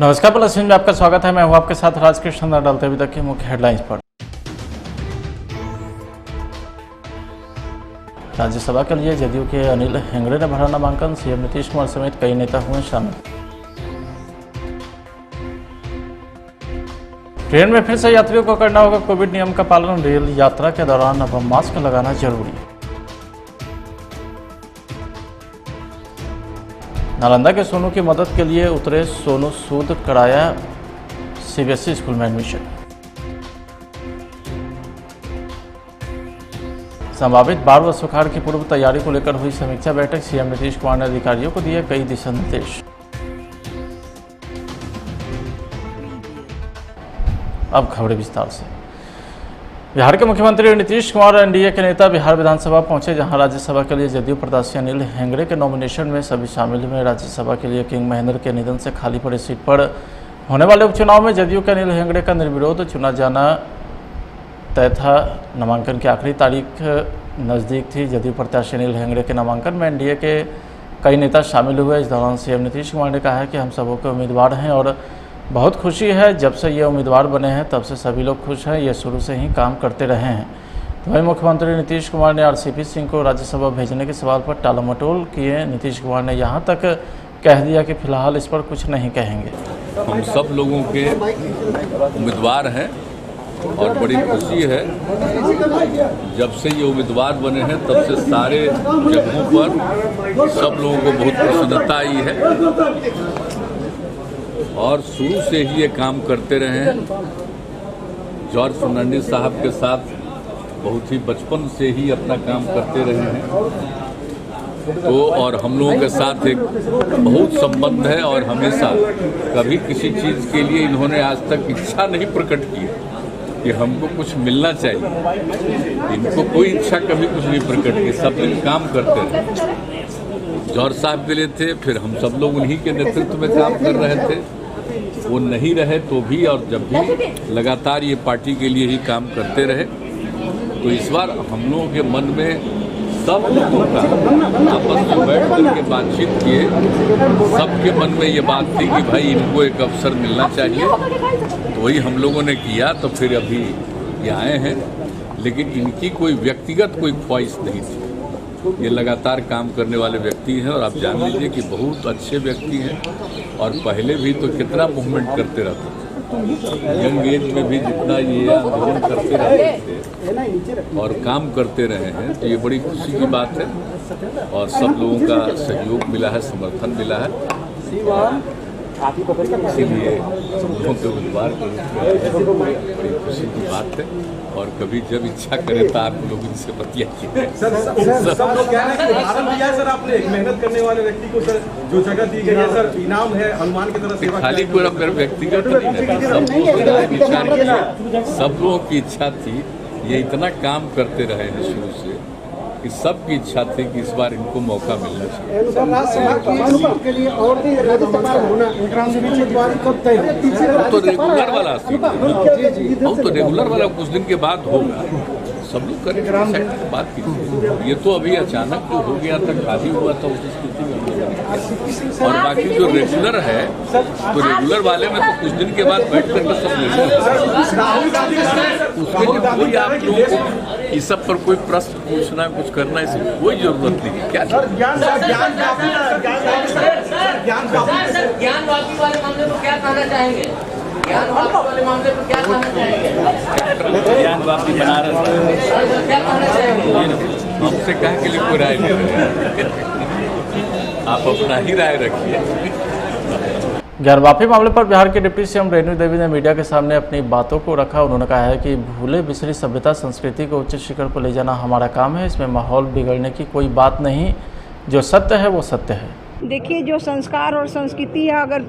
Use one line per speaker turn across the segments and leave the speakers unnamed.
नमस्कार, plus news में आपका स्वागत है। मैं हूं आपके साथ राजकृष्ण। डालते अभी तक की मुख्य हेडलाइंस पर। राज्यसभा के लिए जदयू के अनिल हेगड़े ने भरा नामांकन। सीएम नीतीश कुमार समेत कई नेता हुए शामिल। ट्रेन में फिर से यात्रियों को करना होगा कोविड नियम का पालन। रेल यात्रा के दौरान अब मास्क लगाना जरूरी। नालंदा के सोनू की मदद के लिए उतरे सोनू सूद, कराया सीबीएसई स्कूल में एडमिशन। संभावित बाढ़ व सुखाड़ की पूर्व तैयारी को लेकर हुई समीक्षा बैठक। सीएम नीतीश कुमार ने अधिकारियों को दिए कई दिशा निर्देश। अब खबरें विस्तार से। बिहार के मुख्यमंत्री नीतीश कुमार एनडीए के नेता बिहार विधानसभा पहुंचे, जहां राज्यसभा के लिए जदयू प्रत्याशी अनिल हेगड़े के नॉमिनेशन में सभी शामिल हुए। राज्यसभा के लिए किंग महेंद्र के निधन से खाली पड़ी सीट पर होने वाले उपचुनाव में जदयू के अनिल हेगड़े का निर्विरोध चुना जाना तय था। नामांकन की आखिरी तारीख नज़दीक थी। जदयू प्रत्याशी अनिल हेगड़े के नामांकन में एनडीए के कई नेता शामिल हुए। इस दौरान सीएम नीतीश कुमार ने कहा है कि हम सबों के उम्मीदवार हैं और बहुत खुशी है। जब से ये उम्मीदवार बने हैं तब से सभी लोग खुश हैं। ये शुरू से ही काम करते रहे हैं। तो वहीं मुख्यमंत्री नीतीश कुमार ने आरसीपी सिंह को राज्यसभा भेजने के सवाल पर टालमटोल किए। नीतीश कुमार ने यहाँ तक कह दिया कि फिलहाल इस पर कुछ नहीं कहेंगे।
हम सब लोगों के उम्मीदवार हैं और बड़ी खुशी है। जब से ये उम्मीदवार बने हैं तब से सारे जगहों पर सब लोगों को बहुत प्रसन्नता आई है और शुरू से ही ये काम करते रहे हैं। जॉर्ज फर्नांडिस साहब के साथ बहुत ही बचपन से ही अपना काम करते रहे हैं तो और हम लोगों के साथ एक बहुत संबंध है और हमेशा कभी किसी चीज़ के लिए इन्होंने आज तक इच्छा नहीं प्रकट की कि हमको कुछ मिलना चाहिए। इनको कोई इच्छा कभी कुछ नहीं प्रकट की, सब दिन काम करते रहे। जॉर्ज साहब के लिए थे, फिर हम सब लोग उन्हीं के नेतृत्व में काम कर रहे थे। वो नहीं रहे तो भी और जब भी लगातार ये पार्टी के लिए ही काम करते रहे। तो इस बार हम लोगों के मन में सब लोगों का आपस में बैठ करके बातचीत किए, सबके मन में ये बात थी कि भाई इनको एक अवसर मिलना चाहिए। तो वही हम लोगों ने किया। तो फिर अभी ये आए हैं, लेकिन इनकी कोई व्यक्तिगत कोई ख्वाहिश नहीं थी। ये लगातार काम करने वाले व्यक्ति हैं और आप जान लीजिए कि बहुत अच्छे व्यक्ति हैं और पहले भी तो कितना मूवमेंट करते रहते थे। यंग एज में भी जितना ये आंदोलन करते रहते थे और काम करते रहे हैं, तो ये बड़ी खुशी की बात है और सब लोगों का सहयोग मिला है, समर्थन मिला है। इसीलिए लोगों के उम्मीदवार बड़ी खुशी की बात है और कभी जब इच्छा करे तो आप लोग इनसे बतियाइए।
सब लोग कह रहे हैं कि उदाहरण दिया है सर आपने, एक मेहनत करने वाले व्यक्ति को सर जो जगह दी गई है सर, इनाम है, हनुमान की तरह सेवा।
खाली कोई मेरा व्यक्तिगत नहीं है, सब लोगों से राय विचार किया, सब लोगों की इच्छा थी। ये इतना काम करते रहे हैं शुरू से कि सबकी इच्छा थी कि इस बार इनको मौका मिलना चाहिए। तो रेगुलर वाला तो रेगुलर वाला कुछ दिन के बाद होगा, सब लोग करेंगे बात की। ये तो अभी अचानक जो हो गया था, खाली हुआ था, उस स्थिति में और बाकी जो रेगुलर है तो रेगुलर वाले में तो कुछ दिन के बाद बैठ करके सब उसमें कोई आप लोगों को इस सब पर कोई प्रश्न पूछना, कुछ करना, इसकी कोई जरूरत नहीं है। क्या
ज्ञान वापी वाले मामले को क्या कहना चाहेंगे? ज्ञान वापी वाले मामले को क्या कहना चाहेंगे?
ज्ञान वापी बनारस
क्या कहना चाहेंगे?
हमसे कहा के लिए कोई राय नहीं रहे, आप अपना ही राय रखिए।
ज्ञानवापी मामले पर बिहार के डिप्टी सीएम रेणु देवी ने मीडिया के सामने अपनी बातों को रखा। उन्होंने कहा है कि भूले बिसरी सभ्यता संस्कृति को उच्च शिखर पर ले जाना हमारा काम है। इसमें माहौल बिगड़ने की कोई बात नहीं, जो सत्य है वो सत्य है।
देखिए, जो संस्कार और संस्कृति है, अगर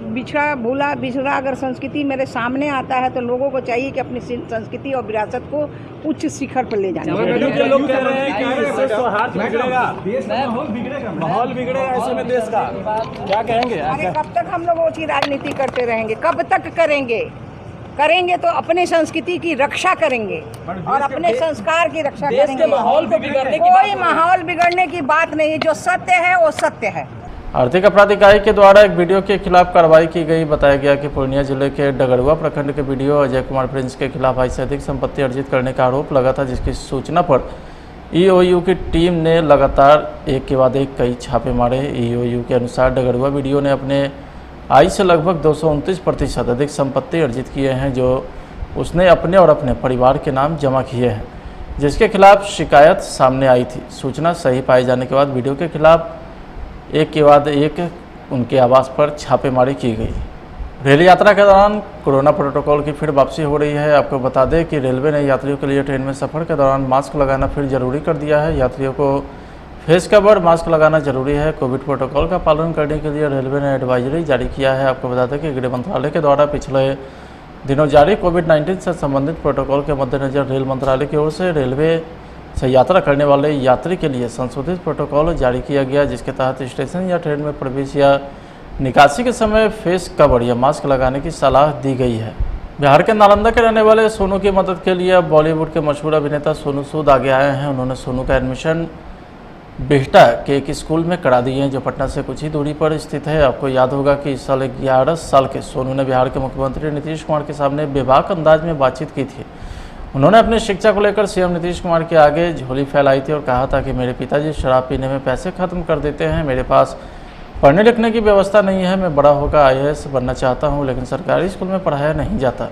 भूला बिछड़ा अगर संस्कृति मेरे सामने आता है तो लोगों को चाहिए कि अपनी संस्कृति और विरासत को उच्च शिखर पर ले जाना।
लोग कह रहे हैं कि सौहार्द बिगड़ेगा, माहौल बिगड़ेगा ऐसे में देश का, क्या कहेंगे?
अरे कब तक हम लोग वो चीज राजनीति करते रहेंगे? कब तक करेंगे? करेंगे तो अपने संस्कृति की रक्षा करेंगे और अपने संस्कार की रक्षा करेंगे।
माहौल को बिगड़ने की
कोई माहौल बिगड़ने की बात नहीं है। जो सत्य है वो सत्य है।
आर्थिक अपराध इकाई के द्वारा एक वीडियो के खिलाफ कार्रवाई की गई। बताया गया कि पूर्णिया जिले के डगरुआ प्रखंड के वीडियो अजय कुमार प्रिंस के खिलाफ 2 से अधिक संपत्ति अर्जित करने का आरोप लगा था, जिसकी सूचना पर ईओयू की टीम ने लगातार एक के बाद एक कई छापे मारे। ईओयू के अनुसार डगरुआ वीडियो ने अपने आय से लगभग 229% अधिक संपत्ति अर्जित किए हैं, जो उसने अपने और अपने परिवार के नाम जमा किए हैं, जिसके खिलाफ शिकायत सामने आई थी। सूचना सही पाए जाने के बाद वीडियो के खिलाफ एक के बाद एक उनके आवास पर छापेमारी की गई। रेल यात्रा के दौरान कोरोना प्रोटोकॉल की फिर वापसी हो रही है। आपको बता दें कि रेलवे ने यात्रियों के लिए ट्रेन में सफ़र के दौरान मास्क लगाना फिर जरूरी कर दिया है। यात्रियों को फेस कवर मास्क लगाना जरूरी है। कोविड प्रोटोकॉल का पालन करने के लिए रेलवे ने एडवाइजरी जारी किया है। आपको बता दें कि गृह मंत्रालय के द्वारा पिछले दिनों जारी कोविड-19 से संबंधित प्रोटोकॉल के मद्देनजर रेल मंत्रालय की ओर से रेलवे से यात्रा करने वाले यात्री के लिए संशोधित प्रोटोकॉल जारी किया गया, जिसके तहत स्टेशन या ट्रेन में प्रवेश या निकासी के समय फेस कवर या मास्क लगाने की सलाह दी गई है। बिहार के नालंदा के रहने वाले सोनू की मदद के लिए अब बॉलीवुड के मशहूर अभिनेता सोनू सूद आगे आए हैं। उन्होंने सोनू का एडमिशन बिहटा के एक स्कूल में करा दिए हैं, जो पटना से कुछ ही दूरी पर स्थित है। आपको याद होगा कि इस साल 11 साल के सोनू ने बिहार के मुख्यमंत्री नीतीश कुमार के सामने बेबाक अंदाज में बातचीत की थी। उन्होंने अपनी शिक्षा को लेकर सीएम नीतीश कुमार के आगे झोली फैलाई थी और कहा था कि मेरे पिताजी शराब पीने में पैसे खत्म कर देते हैं, मेरे पास पढ़ने लिखने की व्यवस्था नहीं है, मैं बड़ा होकर IAS बनना चाहता हूं, लेकिन सरकारी स्कूल में पढ़ाया नहीं जाता।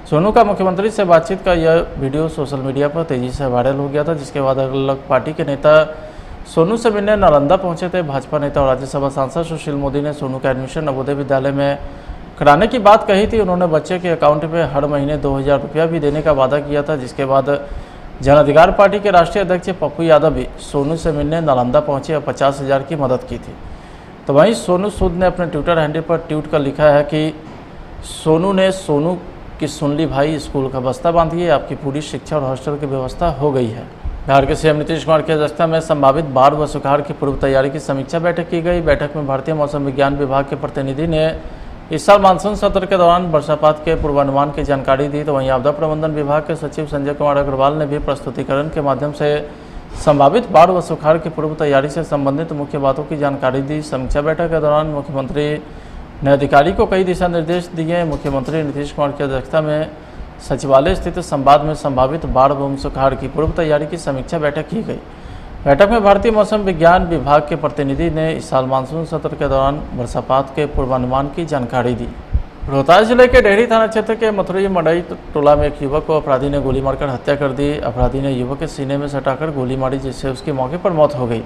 सोनू का मुख्यमंत्री से बातचीत का यह वीडियो सोशल मीडिया पर तेज़ी से वायरल हो गया था, जिसके बाद अलग अलग पार्टी के नेता सोनू से मिलने नालंदा पहुंचे थे। भाजपा नेता और राज्यसभा सांसद सुशील मोदी ने सोनू का एडमिशन नवोदय विद्यालय में कराने की बात कही थी। उन्होंने बच्चे के अकाउंट में हर महीने 2000 रुपया भी देने का वादा किया था, जिसके बाद जन अधिकार पार्टी के राष्ट्रीय अध्यक्ष पप्पू यादव भी सोनू से मिलने नालंदा पहुंचे और 50,000 की मदद की थी। तो वहीं सोनू सूद ने अपने ट्विटर हैंडल पर ट्वीट कर लिखा है कि सोनू की सुन ली भाई, स्कूल का बस्ता बांधिए, आपकी पूरी शिक्षा और हॉस्टल की व्यवस्था हो गई है। बिहार के सीएम नीतीश कुमार की अध्यक्षता में संभावित बाढ़ व सुखाड़ की पूर्व तैयारी की समीक्षा बैठक की गई। बैठक में भारतीय मौसम विज्ञान विभाग के प्रतिनिधि ने इस साल मानसून सत्र के दौरान वर्षापात के पूर्वानुमान की जानकारी दी। तो वहीं आपदा प्रबंधन विभाग के सचिव संजय कुमार अग्रवाल ने भी प्रस्तुतिकरण के माध्यम से संभावित बाढ़ व सुखाड़ की पूर्व तैयारी से संबंधित मुख्य बातों की जानकारी दी। समीक्षा बैठक के दौरान मुख्यमंत्री ने अधिकारी को कई दिशा निर्देश दिए। मुख्यमंत्री नीतीश कुमार की अध्यक्षता में सचिवालय स्थित संवाद में संभावित बाढ़ व सुखाड़ की पूर्व तैयारी की समीक्षा बैठक की गई। बैठक में भारतीय मौसम विज्ञान विभाग के प्रतिनिधि ने इस साल मानसून सत्र के दौरान वर्षापात के पूर्वानुमान की जानकारी दी। रोहतास जिले के डेहरी थाना क्षेत्र के मथुरी मडई टोला में एक युवक को अपराधी ने गोली मारकर हत्या कर दी। अपराधी ने युवक के सीने में सटाकर गोली मारी, जिससे उसकी मौके पर मौत हो गई।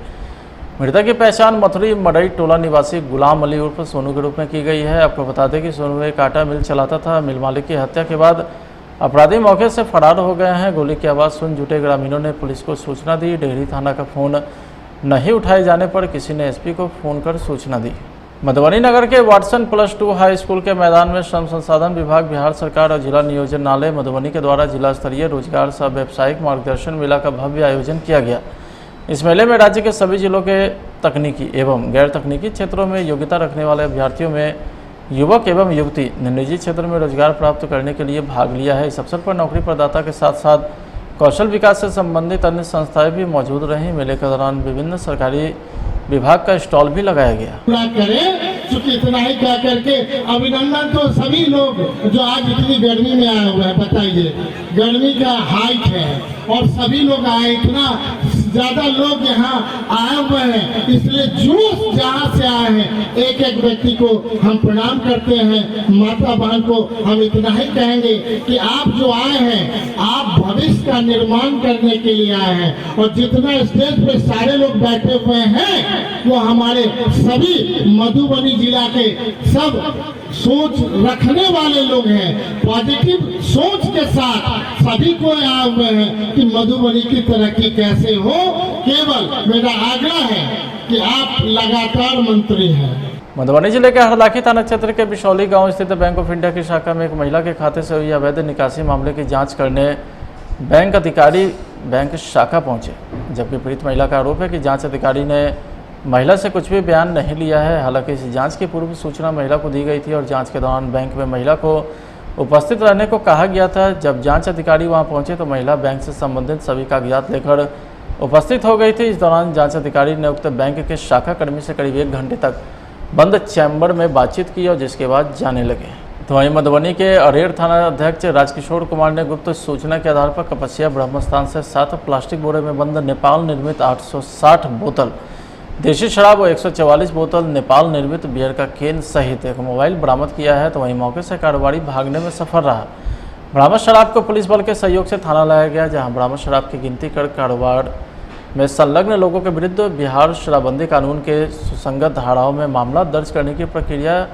मृतक की पहचान मथुरी मडई टोला निवासी गुलाम अली उर्फ सोनू के रूप में की गई है। आपको बता दें कि सोनू एक आटा मिल चलाता था। मिल मालिक की हत्या के बाद अपराधी मौके से फरार हो गए हैं। गोली की आवाज़ सुन जुटे ग्रामीणों ने पुलिस को सूचना दी। डेहरी थाना का फ़ोन नहीं उठाए जाने पर किसी ने एसपी को फ़ोन कर सूचना दी। मधुबनी नगर के वाटसन +2 हाई स्कूल के मैदान में श्रम संसाधन विभाग, बिहार सरकार और जिला नियोजनालय मधुबनी के द्वारा जिला स्तरीय रोजगार सह व्यावसायिक मार्गदर्शन मेला का भव्य आयोजन किया गया। इस मेले में राज्य के सभी जिलों के तकनीकी एवं गैर तकनीकी क्षेत्रों में योग्यता रखने वाले अभ्यर्थियों में युवक एवं युवती ने निजी क्षेत्र में रोजगार प्राप्त करने के लिए भाग लिया है। इस अवसर पर नौकरी प्रदाता के साथ साथ कौशल विकास से संबंधित अन्य संस्थाएं भी मौजूद रहीं। मेले के दौरान विभिन्न सरकारी विभाग का स्टॉल भी लगाया गया।
चूंकि इतना ही कह करके अभिनंदन तो सभी लोग जो आज इतनी गर्मी में आए हुए हैं, बताइए गर्मी का हाइट है और सभी लोग आए, इतना ज्यादा लोग यहाँ आए हुए हैं, इसलिए जो जहाँ से आए हैं एक एक व्यक्ति को हम प्रणाम करते हैं। माता बहन को हम इतना ही कहेंगे कि आप जो आए हैं, आप भविष्य का निर्माण करने के लिए आए हैं और जितना स्टेज पे सारे लोग बैठे हुए हैं वो हमारे सभी मधुबनी जिला के सब सोच रखने वाले लोग हैं। पॉजिटिव सोच के साथ सभी को आए हुए हैं कि मधुबनी की तरक्की कैसे हो। केवल मेरा आग्रह है कि आप लगातार मंत्री हैं।
मधुबनी जिले के हरलाखी थाना क्षेत्र के बिशौली गांव स्थित बैंक ऑफ इंडिया की शाखा में एक महिला के खाते से हुई अवैध निकासी मामले की जांच करने बैंक अधिकारी बैंक शाखा पहुंचे, जबकि पीड़ित महिला का आरोप है कि जांच अधिकारी ने महिला से कुछ भी बयान नहीं लिया है। हालांकि इस जांच की पूर्व सूचना महिला को दी गई थी और जांच के दौरान बैंक में महिला को उपस्थित रहने को कहा गया था। जब जांच अधिकारी वहां पहुंचे तो महिला बैंक से संबंधित सभी कागजात लेकर उपस्थित हो गई थी। इस दौरान जांच अधिकारी ने उक्त बैंक के शाखा कर्मी से करीब 1 घंटे तक बंद चैम्बर में बातचीत की और जिसके बाद जाने लगे। तो वहीं मधुबनी के अरेर थाना अध्यक्ष राजकिशोर कुमार ने गुप्त सूचना के आधार पर कपसिया ब्रह्मस्थान से 7 प्लास्टिक बोरे में बंद नेपाल निर्मित 860 बोतल देशी शराब और 144 बोतल नेपाल निर्मित बियर का केन सहित एक मोबाइल बरामद किया है। तो वहीं मौके से कारोबारी भागने में सफल रहा। बरामद शराब को पुलिस बल के सहयोग से थाना लाया गया, जहां बरामद शराब की गिनती कर कारोबार में संलग्न लोगों के विरुद्ध बिहार शराबबंदी कानून के सुसंगत धाराओं में मामला दर्ज करने की प्रक्रिया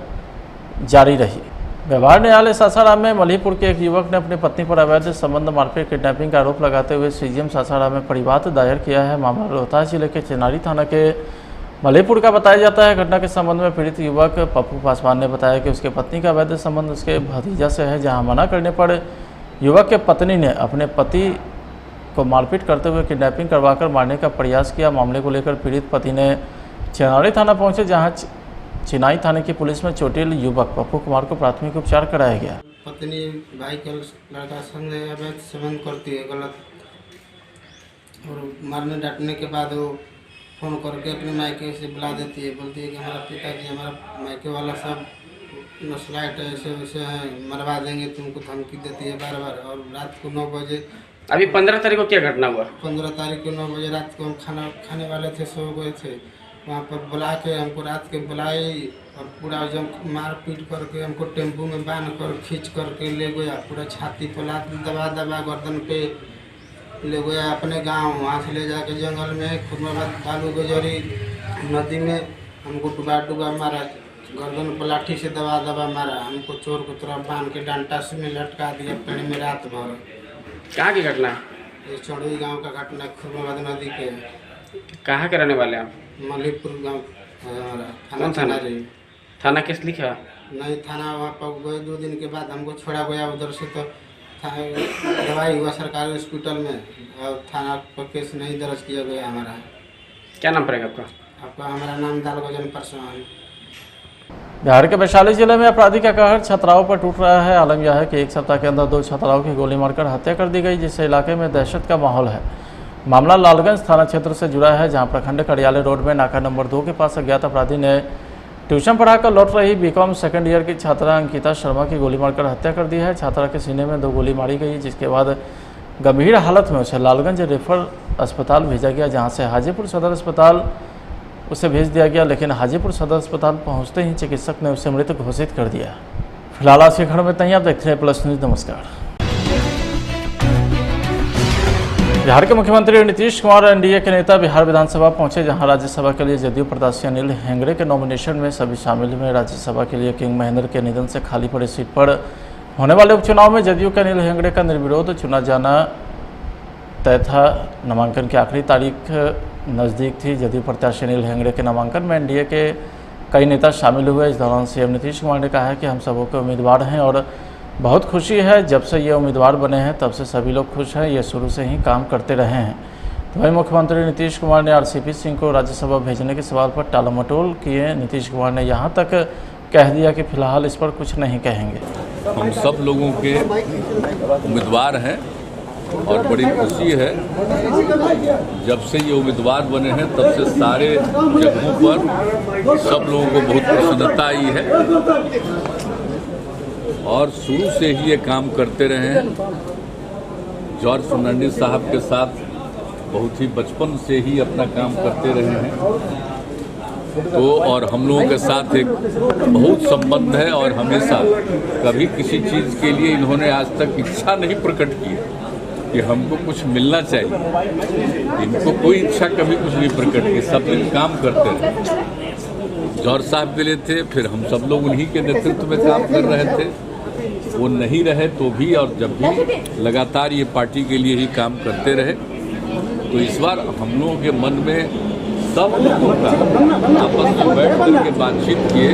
जारी रही। व्यवहार न्यायालय सासाराम में मलीपुर के एक युवक ने अपनी पत्नी पर अवैध संबंध मारपीट किडनैपिंग का आरोप लगाते हुए सीजीएम सासाराम में परिवाद दायर किया है। मामला रोहतास जिले के चिनारी थाना के मलीपुर का बताया जाता है। घटना के संबंध में पीड़ित युवक पप्पू पासवान ने बताया कि उसके पत्नी का अवैध संबंध उसके भतीजा से है, जहां मना करने पर युवक के पत्नी ने अपने पति को मारपीट करते हुए किडनैपिंग करवाकर मारने का प्रयास किया। मामले को लेकर पीड़ित पति ने चिनारी थाना पहुंचे, जहां चिनाई थाने की पुलिस में चोटिल युवक पप्पू कुमार को प्राथमिक उपचार कराया गया।
पत्नी भाई के लड़का संग अवैध संबंध करती है गलत, और मारने डांटने के बाद वो फोन करके अपने मायके से बुला देती है, बोलती है कि हमारा पिताजी हमारा मायके वाला सब नस्लाइट ऐसे वैसे हैं, मरवा देंगे तुमको, धमकी देती है बार बार। और रात को 9 बजे,
अभी 15 तारीख को क्या घटना हुआ?
15 तारीख को 9 बजे रात को हम खाना खाने वाले थे, सो गए थे। वहाँ पर बुला के हमको रात के बुलाए और पूरा जब मार पीट करके हमको टेम्पू में बांध कर खींच करके ले गया, पूरा छाती पर लात दबा दबा गर्दन पे ले गया अपने गांव। वहाँ से ले जाके जंगल में खुरमाबाद बालू गजरी नदी में हमको डुबा डुबा मारा, गर्दन पर लाठी से दबा दबा मारा। हमको चोर को तरफ बांध के डंटा से में लटका दिया पेड़ में रात भर।
कहाँ की घटना?
ये चौड़ी गांव का घटना, खुरमाबाद नदी के।
कहाँ के रहने वाले आप?
मलीपुर गांव है हमारा।
कौन थाना? थाना केस लिखा?
नहीं, थाना वहाँ पर गए 2 दिन के बाद हमको छोड़ा गया उधर से, तो दवाई हुआ सरकारी हॉस्पिटल में, और थाना पर केस नहीं दर्ज किया गया हमारा।
क्या नाम पड़ेगा आपका?
आपका हमारा नाम दालगोजन पासवान।
बिहार के वैशाली जिले में अपराधी का कहर छात्राओं पर टूट रहा है। आलम यह है कि 1 सप्ताह के अंदर 2 छात्राओं की गोली मारकर हत्या कर दी गई, जिससे इलाके में दहशत का माहौल है। मामला लालगंज थाना क्षेत्र से जुड़ा है, जहां प्रखंड कार्यालय रोड में नाका नंबर 2 के पास अज्ञात अपराधी ने ट्यूशन पढ़ाकर लौट रही बीकॉम सेकंड ईयर की छात्रा अंकिता शर्मा की गोली मारकर हत्या कर दी है। छात्रा के सीने में 2 गोली मारी गई, जिसके बाद गंभीर हालत में उसे लालगंज रेफर अस्पताल भेजा गया, जहां से हाजीपुर सदर अस्पताल उसे भेज दिया गया। लेकिन हाजीपुर सदर अस्पताल पहुंचते ही चिकित्सक ने उसे मृत घोषित कर दिया। फिलहाल आज के खबर में इतना ही। आप देखते हैं प्लस न्यूज़। नमस्कार। बिहार के मुख्यमंत्री नीतीश कुमार एनडीए के नेता बिहार विधानसभा पहुंचे, जहां राज्यसभा के लिए जदयू प्रत्याशी अनिल हेंगड़े के नॉमिनेशन में सभी शामिल हुए। राज्यसभा के लिए किंग महेंद्र के निधन से खाली पड़ी सीट पर होने वाले उपचुनाव में जदयू के अनिल हेंगड़े का निर्विरोध चुना जाना तय था। नामांकन की आखिरी तारीख नज़दीक थी। जदयू प्रत्याशी अनिल हेंगड़े के नामांकन में एनडीए के कई नेता शामिल हुए। इस दौरान सीएम नीतीश कुमार ने कहा है कि हम सबों के उम्मीदवार हैं और बहुत खुशी है, जब से ये उम्मीदवार बने हैं तब से सभी लोग खुश हैं, ये शुरू से ही काम करते रहे हैं। तो वहीं मुख्यमंत्री नीतीश कुमार ने आरसीपी सिंह को राज्यसभा भेजने के सवाल पर टालमटोल किए। नीतीश कुमार ने यहाँ तक कह दिया कि फिलहाल इस पर कुछ नहीं कहेंगे।
हम सब लोगों के उम्मीदवार हैं और बड़ी खुशी है, जब से ये उम्मीदवार बने हैं तब से सारे जगहों पर सब लोगों को बहुत प्रसन्नता आई है और शुरू से ही ये काम करते रहे हैं। जॉर्ज फर्नांडिस साहब के साथ बहुत ही बचपन से ही अपना काम करते रहे हैं, तो और हम लोगों के साथ एक बहुत संबंध है और हमेशा कभी किसी चीज़ के लिए इन्होंने आज तक इच्छा नहीं प्रकट की कि हमको कुछ मिलना चाहिए। इनको कोई इच्छा कभी कुछ नहीं प्रकट की, सब दिन काम करते रहे। जॉर्ज साहब के लिए थे, फिर हम सब लोग उन्हीं के नेतृत्व में काम कर रहे थे। वो नहीं रहे तो भी और जब भी लगातार ये पार्टी के लिए ही काम करते रहे। तो इस बार हम लोगों के मन में सब लोगों का आपस में बैठ करके बातचीत किए,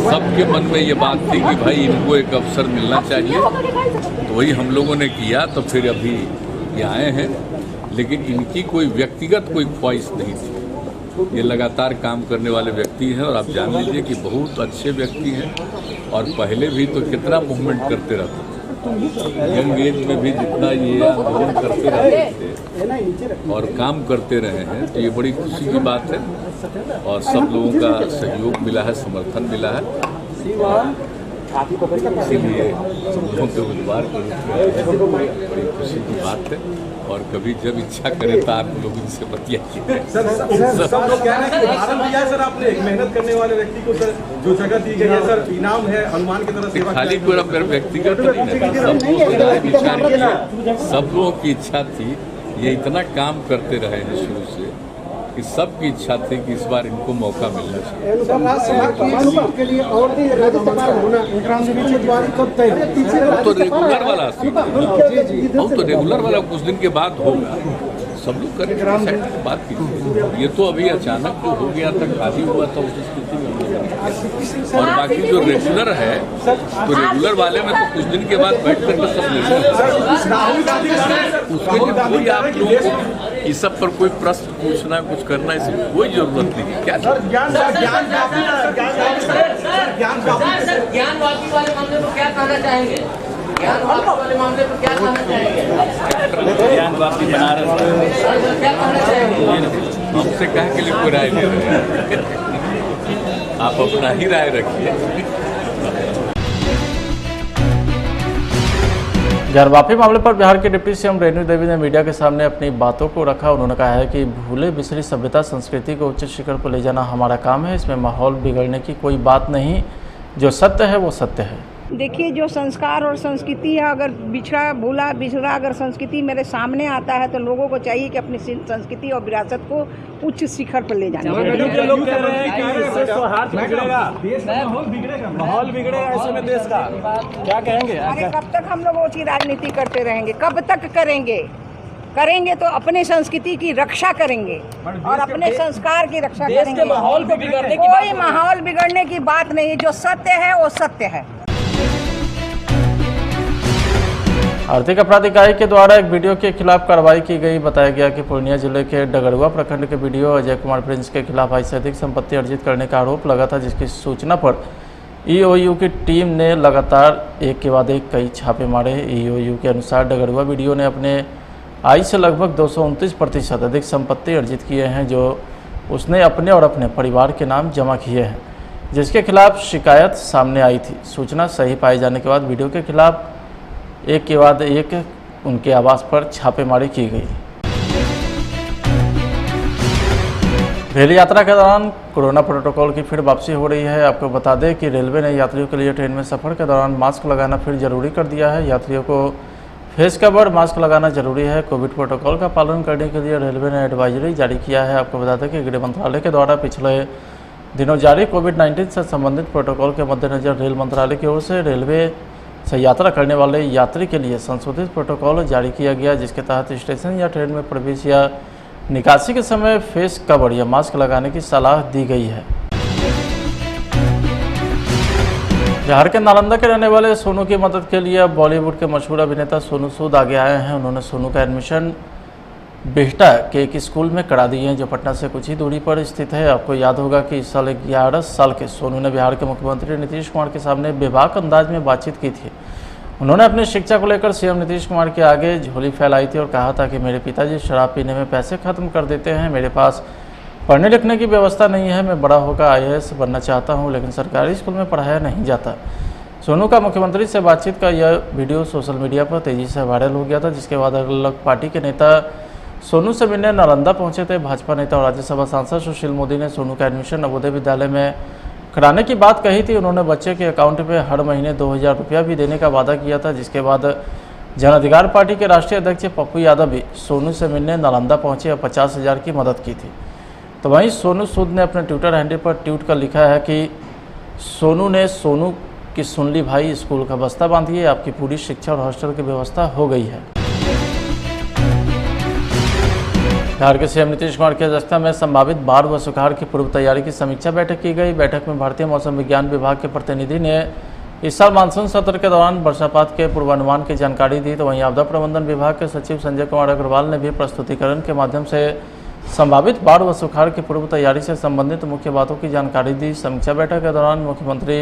सबके मन में ये बात थी कि भाई इनको एक अवसर मिलना चाहिए, तो वही हम लोगों ने किया। तो फिर अभी ये आए हैं, लेकिन इनकी कोई व्यक्तिगत कोई ख्वाहिश नहीं थी। ये लगातार काम करने वाले व्यक्ति हैं और आप जान लीजिए कि बहुत अच्छे व्यक्ति हैं और पहले भी तो कितना मूवमेंट करते रहते थे। यंग एज में भी जितना ये आंदोलन करते रहते थे और काम करते रहे हैं, तो ये बड़ी खुशी की बात है और सब लोगों का सहयोग मिला है, समर्थन मिला है। इसीलिए लोगों के उम्मीदवार के रूप में बड़ी खुशी की बात है और कभी जब इच्छा करे तो आप लोग इनसे बतियाइए।
सर सब लोग कह रहे हैं कि उदाहरण दिया है सर आपने एक मेहनत करने वाले व्यक्ति को सर जो जगह दी गई है सर, इनाम है हनुमान की तरह सेवा।
खाली पूरा मेरा व्यक्तिगत सब लोगों की इच्छा थी, ये इतना काम करते रहे हैं शुरू से कि सबकी इच्छा थी कि इस बार इनको मौका मिलना चाहिए। तो रेगुलर वाला तो रेगुलर वाला कुछ दिन के बाद होगा, सब लोग करेंगे बात की। ये तो अभी अचानक जो हो गया था, खाली हुआ था, उस स्थिति में और बाकी जो रेगुलर है तो रेगुलर वाले में तो कुछ दिन के बाद बैठ करके सब उसके लिए कोई आप लोगों को इस सब पर कोई प्रश्न पूछना, कुछ करना, इसकी कोई जरूरत नहीं है। क्या
ज्ञान वापी वाले मामले पर क्या कहना चाहेंगे? ज्ञान वापी वाले मामले पर क्या कहना चाहेंगे?
ज्ञान वापी बनारस
क्या कहना चाहेंगे?
हमसे कहा के लिए कोई राय ले रहे हैं, आप अपना ही राय रखिए।
वापी मामले पर बिहार के डिप्टी सीएम रेणु देवी ने मीडिया के सामने अपनी बातों को रखा। उन्होंने कहा है कि भूले बिसरी सभ्यता संस्कृति को उच्च शिखर पर ले जाना हमारा काम है, इसमें माहौल बिगड़ने की कोई बात नहीं, जो सत्य है वो सत्य है।
देखिए, जो संस्कार और संस्कृति है, अगर भूला बिछड़ा अगर संस्कृति मेरे सामने आता है तो लोगों को चाहिए कि अपनी संस्कृति और विरासत को उच्च शिखर पर ले जाना।
लोग कह रहे हैं कि इससे सौहार्द बिगड़ेगा, माहौल बिगड़ेगा ऐसे में देश का, क्या कहेंगे?
अरे कब तक हम लोग उसकी राजनीति करते रहेंगे? कब तक करेंगे? करेंगे तो अपने संस्कृति की रक्षा करेंगे और अपने संस्कार की रक्षा करेंगे।
माहौल को बिगड़ने की
कोई माहौल बिगड़ने की बात नहीं, जो सत्य है वो सत्य है।
आर्थिक अपराध इकाई के द्वारा एक वीडियो के खिलाफ कार्रवाई की गई। बताया गया कि पूर्णिया जिले के डगरुआ प्रखंड के वीडियो अजय कुमार प्रिंस के खिलाफ 2 से अधिक संपत्ति अर्जित करने का आरोप लगा था, जिसकी सूचना पर ईओयू की टीम ने लगातार एक के बाद एक कई छापे मारे। ईओयू के अनुसार डगरुआ वीडियो ने अपने आय से लगभग 229% अधिक संपत्ति अर्जित किए हैं, जो उसने अपने और अपने परिवार के नाम जमा किए हैं, जिसके खिलाफ शिकायत सामने आई थी। सूचना सही पाए जाने के बाद वीडियो के खिलाफ एक के बाद एक उनके आवास पर छापेमारी की गई। रेल यात्रा के दौरान कोरोना प्रोटोकॉल की फिर वापसी हो रही है। आपको बता दें कि रेलवे ने यात्रियों के लिए ट्रेन में सफ़र के दौरान मास्क लगाना फिर जरूरी कर दिया है। यात्रियों को फेस कवर मास्क लगाना जरूरी है। कोविड प्रोटोकॉल का पालन करने के लिए रेलवे ने एडवाइजरी जारी किया है। आपको बता दें कि गृह मंत्रालय के द्वारा पिछले दिनों जारी कोविड-19 से संबंधित प्रोटोकॉल के मद्देनजर रेल मंत्रालय की ओर से रेलवे से यात्रा करने वाले यात्री के लिए संशोधित प्रोटोकॉल जारी किया गया, जिसके तहत स्टेशन या ट्रेन में प्रवेश या निकासी के समय फेस कवर या मास्क लगाने की सलाह दी गई है। बिहार के नालंदा के रहने वाले सोनू की मदद के लिए अब बॉलीवुड के मशहूर अभिनेता सोनू सूद आगे आए हैं। उन्होंने सोनू का एडमिशन बिहटा के एक स्कूल में करा दिए हैं, जो पटना से कुछ ही दूरी पर स्थित है। आपको याद होगा कि इस साल 11 साल के सोनू ने बिहार के मुख्यमंत्री नीतीश कुमार के सामने बेबाक अंदाज में बातचीत की थी। उन्होंने अपनी शिक्षा को लेकर सीएम नीतीश कुमार के आगे झोली फैलाई थी और कहा था कि मेरे पिताजी शराब पीने में पैसे खत्म कर देते हैं, मेरे पास पढ़ने लिखने की व्यवस्था नहीं है, मैं बड़ा होकर IAS बनना चाहता हूँ, लेकिन सरकारी स्कूल में पढ़ाया नहीं जाता। सोनू का मुख्यमंत्री से बातचीत का यह वीडियो सोशल मीडिया पर तेज़ी से वायरल हो गया था, जिसके बाद अलग अलग पार्टी के नेता सोनू से मिलने नालंदा पहुंचे थे। भाजपा नेता और राज्यसभा सांसद सुशील मोदी ने सोनू का एडमिशन नवोदय विद्यालय में कराने की बात कही थी। उन्होंने बच्चे के अकाउंट पे हर महीने 2000 रुपया भी देने का वादा किया था, जिसके बाद जन अधिकार पार्टी के राष्ट्रीय अध्यक्ष पप्पू यादव भी सोनू से मिलने नालंदा पहुंचे और 50,000 की मदद की थी। तो वहीं सोनू सूद ने अपने ट्विटर हैंडल पर ट्वीट कर लिखा है कि सोनू की सुन ली भाई, स्कूल का बस्ता बांधिए, आपकी पूरी शिक्षा और हॉस्टल की व्यवस्था हो गई है। बिहार के सीएम नीतीश कुमार की अध्यक्षता में संभावित बाढ़ व सुखाड़ की पूर्व तैयारी की समीक्षा बैठक की गई। बैठक में भारतीय मौसम विज्ञान विभाग के प्रतिनिधि ने इस साल मानसून सत्र के दौरान वर्षापात के पूर्वानुमान की जानकारी दी। तो वहीं आपदा प्रबंधन विभाग के सचिव संजय कुमार अग्रवाल ने भी प्रस्तुतिकरण के माध्यम से संभावित बाढ़ व सुखाड़ की पूर्व तैयारी से संबंधित मुख्य बातों की जानकारी दी। समीक्षा बैठक के दौरान मुख्यमंत्री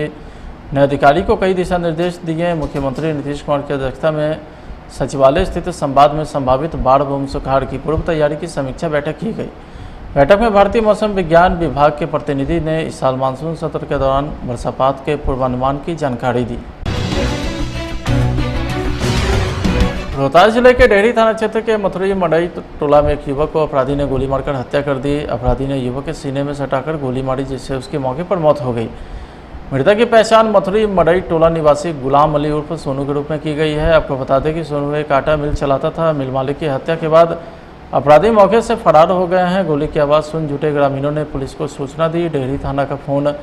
ने अधिकारी को कई दिशा निर्देश दिए। मुख्यमंत्री नीतीश कुमार की अध्यक्षता में सचिवालय स्थित संवाद में संभावित बाढ़ एवं सुखाड़ की पूर्व तैयारी की समीक्षा बैठक की गई। बैठक में भारतीय मौसम विज्ञान विभाग के प्रतिनिधि ने इस साल मानसून सत्र के दौरान वर्षापात के पूर्वानुमान की जानकारी दी। रोहतास जिले के डेहरी थाना क्षेत्र के मथुरई मड़ई टोला में एक युवक को अपराधी ने गोली मारकर हत्या कर दी। अपराधी ने युवक के सीने में सटाकर गोली मारी, जिससे उसकी मौके पर मौत हो गई। मृतक की पहचान मथुरई मड़ई टोला निवासी गुलाम अली उर्फ सोनू के रूप में की गई है। आपको बता दें कि सोनू एक आटा मिल चलाता था। मिल मालिक की हत्या के बाद अपराधी मौके से फरार हो गए हैं। गोली की आवाज़ सुन जुटे ग्रामीणों ने पुलिस को सूचना दी। डेहरी थाना का फोन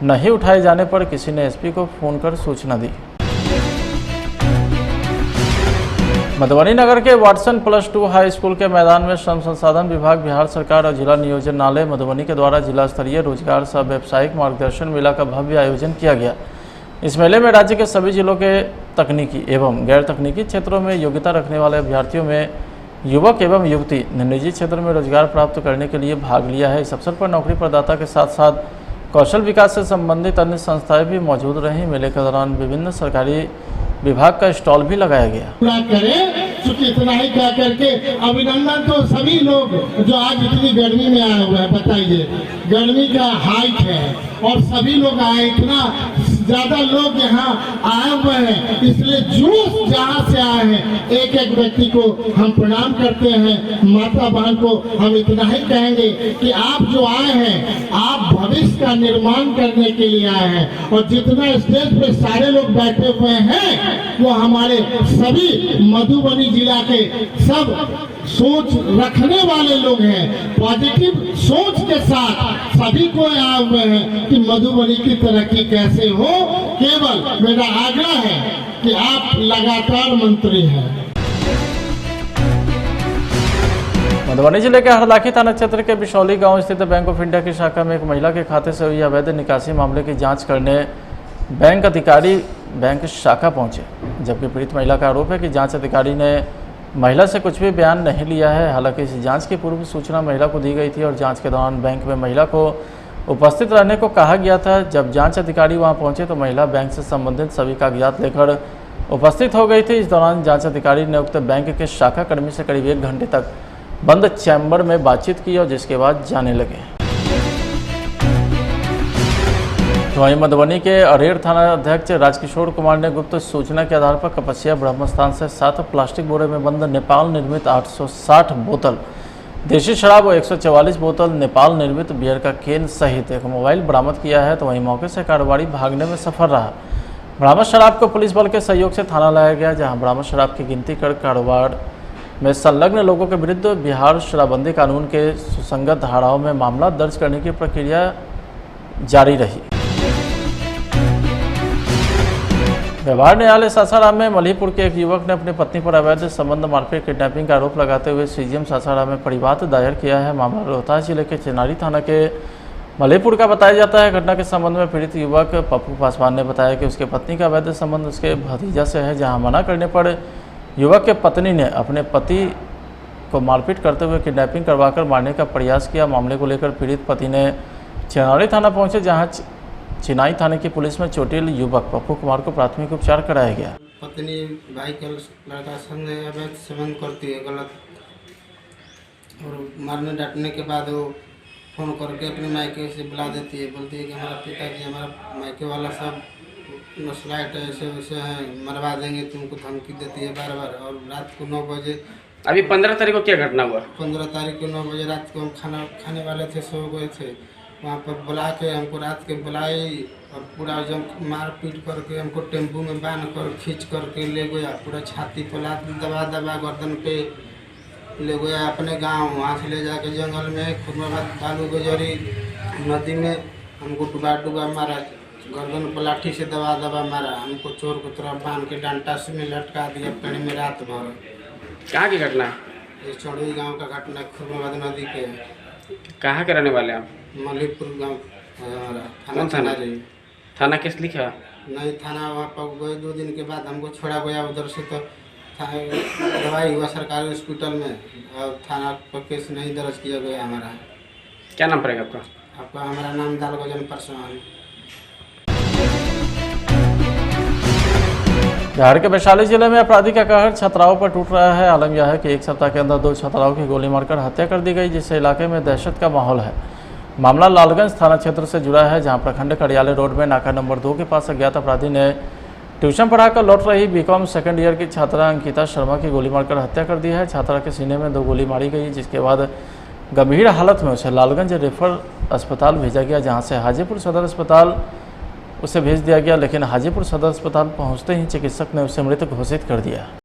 नहीं उठाए जाने पर किसी ने एसपी को फोन कर सूचना दी। मधुबनी नगर के वाटसन +2 हाई स्कूल के मैदान में श्रम संसाधन विभाग, बिहार सरकार और जिला नियोजनालय मधुबनी के द्वारा जिला स्तरीय रोजगार सह व्यावसायिक मार्गदर्शन मेला का भव्य आयोजन किया गया। इस मेले में राज्य के सभी जिलों के तकनीकी एवं गैर तकनीकी क्षेत्रों में योग्यता रखने वाले अभ्यर्थियों में युवक एवं युवती ने निजी क्षेत्र में रोजगार प्राप्त करने के लिए भाग लिया है। इस अवसर पर नौकरी प्रदाता के साथ साथ कौशल विकास से संबंधित अन्य संस्थाएं भी मौजूद रहीं। मेले के दौरान विभिन्न सरकारी विभाग का स्टॉल भी लगाया गया।
पूरा करें, चूंकि इतना ही कह करके अभिनंदन तो सभी लोग जो आज इतनी गर्मी में आए हुए हैं। बताइए, गर्मी का हाइट है और सभी लोग आए, इतना ज्यादा लोग यहाँ आए हुए हैं, इसलिए जो जहाँ से आए हैं एक एक व्यक्ति को हम प्रणाम करते हैं। माता बहन को हम इतना ही कहेंगे कि आप जो आए हैं, आप भविष्य का निर्माण करने के लिए आए हैं। और जितना स्टेज पे सारे लोग बैठे हुए हैं वो हमारे सभी मधुबनी जिला के सब सोच रखने वाले लोग हैं। पॉजिटिव सोच के साथ सभी को आए हुए हैं कि मधुबनी की तरक्की कैसे हो। केवल मेरा आग्रह है कि आप लगातार मंत्री हैं।
मधुबनी जिले के हरलाखी थाना क्षेत्र के बिशौली गांव स्थित बैंक ऑफ इंडिया की शाखा में एक महिला के खाते से हुई अवैध निकासी मामले की जांच करने बैंक अधिकारी बैंक शाखा पहुंचे, जबकि पीड़ित महिला का आरोप है कि जांच अधिकारी ने महिला से कुछ भी बयान नहीं लिया है। हालांकि इस जांच की पूर्व सूचना महिला को दी गई थी और जांच के दौरान बैंक में महिला को उपस्थित रहने को कहा गया था। जब जांच अधिकारी वहां पहुंचे तो महिला बैंक से संबंधित सभी कागजात लेकर उपस्थित हो गई थी। इस दौरान जांच अधिकारी ने उक्त बैंक के शाखा कर्मी से करीब 1 घंटे तक बंद चैम्बर में बातचीत की और जिसके बाद जाने लगे। तो वहीं मधुबनी के अरेर थाना अध्यक्ष राजकिशोर कुमार ने गुप्त सूचना के आधार पर कपसिया ब्रह्मस्थान से 7 प्लास्टिक बोरे में बंद नेपाल निर्मित 860 बोतल देशी शराब और 144 बोतल नेपाल निर्मित बियर का केन सहित एक मोबाइल बरामद किया है। तो वहीं मौके से कारोबारी भागने में सफल रहा। बरामद शराब को पुलिस बल के सहयोग से थाना लाया गया, जहां बरामद शराब की गिनती कर कारोबार में संलग्न लोगों के विरुद्ध बिहार शराबबंदी कानून के सुसंगत धाराओं में मामला दर्ज करने की प्रक्रिया जारी रही। व्यवहार न्यायालय सासाराम में मलीपुर के एक युवक ने अपनी पत्नी पर अवैध संबंध मारपीट किडनैपिंग का आरोप लगाते हुए सीजीएम सासाराम में परिवाद दायर किया है। मामला रोहतास जिले के चेनारी थाना के मलीपुर का बताया जाता है। घटना के संबंध में पीड़ित युवक पप्पू पासवान ने बताया कि उसके पत्नी का अवैध संबंध उसके भतीजा से है, जहां मना करने पर युवक के पत्नी ने अपने पति को मारपीट करते हुए किडनैपिंग करवाकर मारने का प्रयास किया। मामले को लेकर पीड़ित पति ने चेनारी थाना पहुंचे, जहां चिनाई थाने की पुलिस में चोटिल युवक पप्पू कुमार को प्राथमिक उपचार कराया गया।
पत्नी भाई का लड़का संग अवैध संबंध करती है गलत, और मारने डांटने के बाद वो फोन करके अपने मायके से बुला देती है, बोलती है कि हमारा पिताजी हमारा मायके वाला सब नस्लाइट ऐसे वैसे हैं, मरवा देंगे तुमको, धमकी देती है बार बार। और रात को 9 बजे,
अभी 15 तारीख को क्या घटना हुआ?
15 तारीख को 9 बजे रात को हम खाना खाने वाले थे, सो गए थे। वहाँ पर बुला के हमको रात के बुलाई और पूरा जब मार पीट करके हमको टेम्पू में बांध कर खींच करके ले गया। पूरा छाती पर लात दबा दबा गर्दन पे ले गया अपने गांव। वहाँ से ले जाके जंगल में खुरमाबाद बालू गुजरी नदी में हमको डुबा डुबा मारा, गर्दन पर लाठी से दबा दबा मारा। हमको चोर की तरफ बांध के डंटा से में लटका दिया पेड़ में रात भर।
कहाँ की घटना?
ये चौड़ी गाँव का घटना, खुरमाबाद नदी के।
कहाँ के रहने वाले आप?
मलीपुर गाँव हमारा।
कौन थाना? थाना केस लिखा?
नहीं, थाना वहाँ पर गए 2 दिन के बाद हमको छोड़ा गया उधर से। तो दवाई हुआ सरकारी हॉस्पिटल में और थाना पर केस नहीं दर्ज किया गया हमारा।
क्या नाम पड़ेगा आपका?
आपका हमारा नाम दालगोजन पासवान।
बिहार के वैशाली जिले में अपराधी का कहर छात्राओं पर टूट रहा है। आलम यह है कि एक सप्ताह के अंदर 2 छात्राओं की गोली मारकर हत्या कर दी गई, जिससे इलाके में दहशत का माहौल है। मामला लालगंज थाना क्षेत्र से जुड़ा है, जहां प्रखंड कार्यालय रोड में नाका नंबर 2 के पास अज्ञात अपराधी ने ट्यूशन पढ़ाकर लौट रही बीकॉम सेकेंड ईयर की छात्रा अंकिता शर्मा की गोली मारकर हत्या कर दी है। छात्रा के सीने में 2 गोली मारी गई, जिसके बाद गंभीर हालत में उसे लालगंज रेफर अस्पताल भेजा गया, जहाँ से हाजीपुर सदर अस्पताल उसे भेज दिया गया, लेकिन हाजीपुर सदर अस्पताल पहुंचते ही चिकित्सक ने उसे मृत घोषित कर दिया।